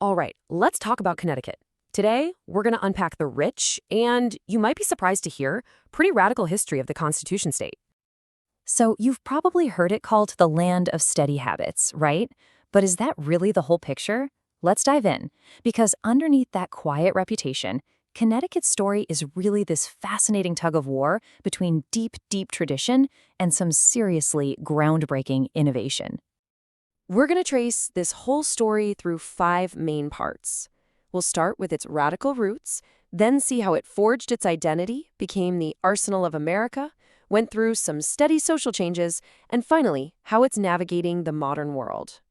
All right, let's talk about Connecticut. Today, we're going to unpack the rich and, you might be surprised to hear, pretty radical history of the Constitution state. So you've probably heard it called the land of steady habits, right? But is that really the whole picture? Let's dive in, because underneath that quiet reputation, Connecticut's story is really this fascinating tug of war between deep, deep tradition and some seriously groundbreaking innovation. We're going to trace this whole story through 5 main parts. We'll start with its radical roots, then see how it forged its identity, became the arsenal of America, went through some steady social changes, and finally, how it's navigating the modern world.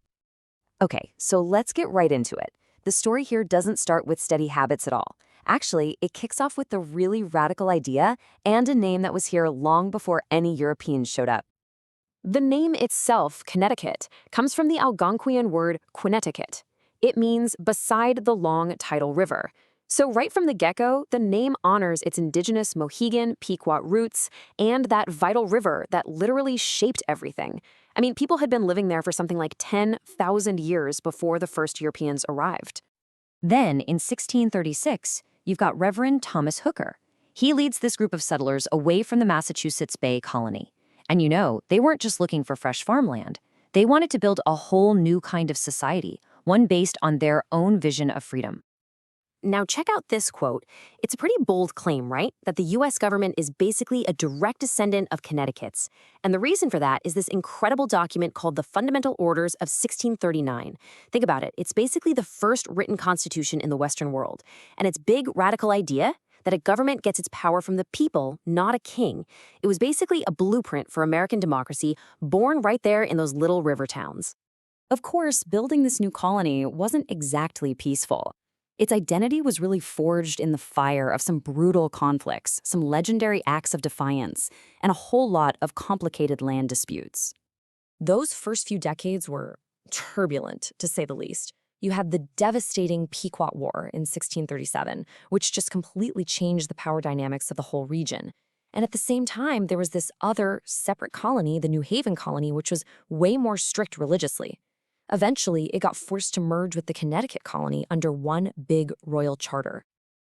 Okay, so let's get right into it. The story here doesn't start with steady habits at all. Actually, it kicks off with a really radical idea and a name that was here long before any Europeans showed up. The name itself, Connecticut, comes from the Algonquian word Quineticut. It means beside the long tidal river. So right from the get-go, the name honors its indigenous Mohegan, Pequot roots and that vital river that literally shaped everything. I mean, people had been living there for something like 10,000 years before the first Europeans arrived. Then, in 1636, you've got Reverend Thomas Hooker. He leads this group of settlers away from the Massachusetts Bay Colony. And you know, they weren't just looking for fresh farmland. They wanted to build a whole new kind of society, one based on their own vision of freedom. Now check out this quote. It's a pretty bold claim, right? That the U.S. government is basically a direct descendant of Connecticut's. And the reason for that is this incredible document called the Fundamental Orders of 1639. Think about it. It's basically the first written constitution in the Western world. And its big radical idea that a government gets its power from the people, not a king. It was basically a blueprint for American democracy, born right there in those little river towns. Of course, building this new colony wasn't exactly peaceful. Its identity was really forged in the fire of some brutal conflicts, some legendary acts of defiance, and a whole lot of complicated land disputes. Those first few decades were turbulent, to say the least. You had the devastating Pequot War in 1637, which just completely changed the power dynamics of the whole region. And at the same time, there was this other separate colony, the New Haven colony, which was way more strict religiously. Eventually, it got forced to merge with the Connecticut colony under one big royal charter.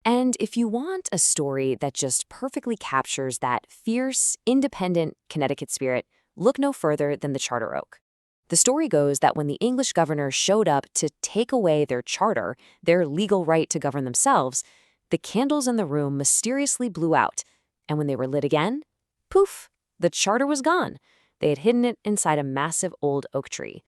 And if you want a story that just perfectly captures that fierce, independent Connecticut spirit, look no further than the Charter Oak. The story goes that when the English governor showed up to take away their charter, their legal right to govern themselves, the candles in the room mysteriously blew out. And when they were lit again, poof, the charter was gone. They had hidden it inside a massive old oak tree.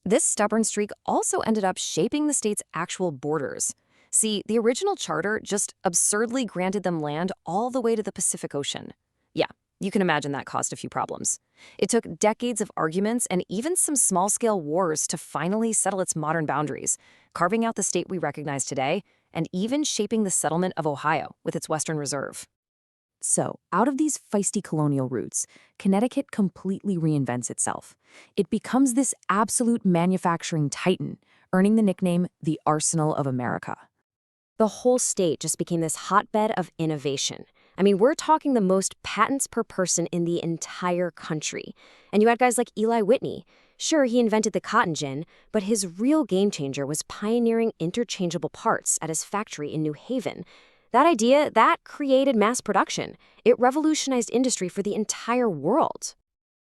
This stubborn streak also ended up shaping the state's actual borders. See, the original charter just absurdly granted them land all the way to the Pacific Ocean. Yeah, you can imagine that caused a few problems. It took decades of arguments and even some small-scale wars to finally settle its modern boundaries, carving out the state we recognize today, and even shaping the settlement of Ohio with its Western Reserve. So, out of these feisty colonial roots, Connecticut completely reinvents itself. It becomes this absolute manufacturing titan, earning the nickname the Arsenal of America. The whole state just became this hotbed of innovation. I mean, we're talking the most patents per person in the entire country. And you had guys like Eli Whitney. Sure, he invented the cotton gin, but his real game changer was pioneering interchangeable parts at his factory in New Haven. That idea, that created mass production. It revolutionized industry for the entire world.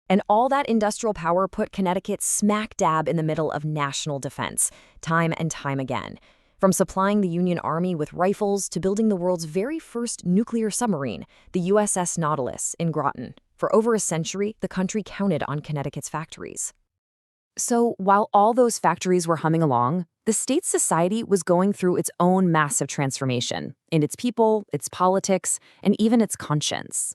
And all that industrial power put Connecticut smack dab in the middle of national defense, time and time again. From supplying the Union Army with rifles to building the world's very first nuclear submarine, the USS Nautilus in Groton. For over a century, the country counted on Connecticut's factories. So while all those factories were humming along, the state's society was going through its own massive transformation in its people, its politics, and even its conscience.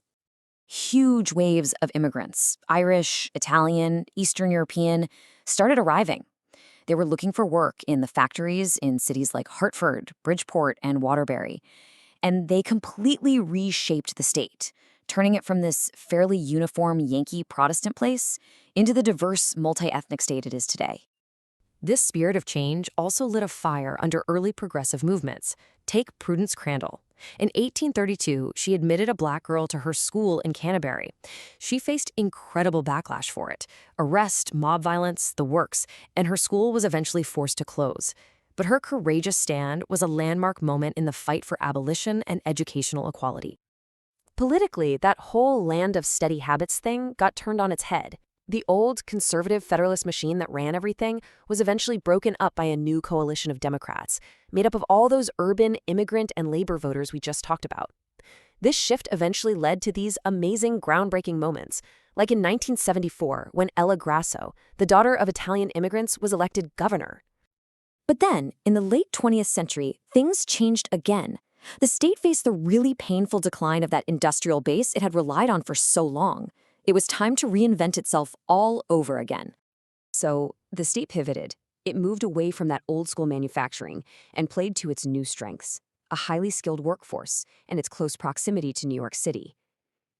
Huge waves of immigrants, Irish, Italian, Eastern European, started arriving. They were looking for work in the factories in cities like Hartford, Bridgeport, and Waterbury. And they completely reshaped the state, turning it from this fairly uniform Yankee Protestant place into the diverse, multi-ethnic state it is today. This spirit of change also lit a fire under early progressive movements. Take Prudence Crandall. In 1832, she admitted a black girl to her school in Canterbury. She faced incredible backlash for it. Arrest, mob violence, the works, and her school was eventually forced to close. But her courageous stand was a landmark moment in the fight for abolition and educational equality. Politically, that whole land of steady habits thing got turned on its head. The old conservative Federalist machine that ran everything was eventually broken up by a new coalition of Democrats, made up of all those urban, immigrant, and labor voters we just talked about. This shift eventually led to these amazing, groundbreaking moments, like in 1974 when Ella Grasso, the daughter of Italian immigrants, was elected governor. But then, in the late 20th century, things changed again. The state faced the really painful decline of that industrial base it had relied on for so long. It was time to reinvent itself all over again. So, the state pivoted. It moved away from that old-school manufacturing and played to its new strengths, a highly skilled workforce and its close proximity to New York City.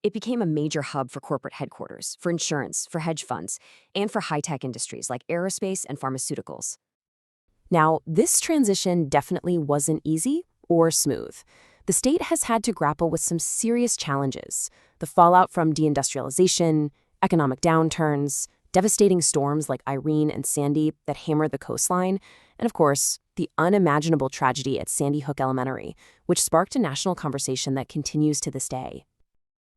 It became a major hub for corporate headquarters, for insurance, for hedge funds, and for high-tech industries like aerospace and pharmaceuticals. Now, this transition definitely wasn't easy or smooth. The state has had to grapple with some serious challenges: the fallout from deindustrialization, economic downturns, devastating storms like Irene and Sandy that hammered the coastline, and of course, the unimaginable tragedy at Sandy Hook Elementary, which sparked a national conversation that continues to this day.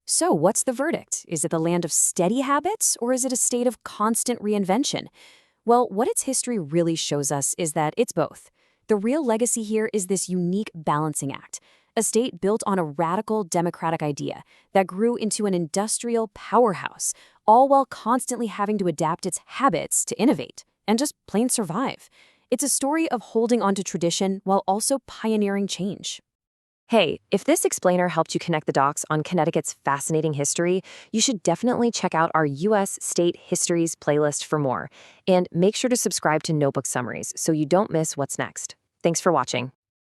So, what's the verdict? Is it the land of steady habits, or is it a state of constant reinvention? Well, what its history really shows us is that it's both. The real legacy here is this unique balancing act, a state built on a radical democratic idea that grew into an industrial powerhouse, all while constantly having to adapt its habits to innovate and just plain survive. It's a story of holding onto tradition while also pioneering change. Hey, if this explainer helped you connect the dots on Connecticut's fascinating history, you should definitely check out our U.S. State Histories playlist for more. And make sure to subscribe to Notebook Summaries so you don't miss what's next. Thanks for watching.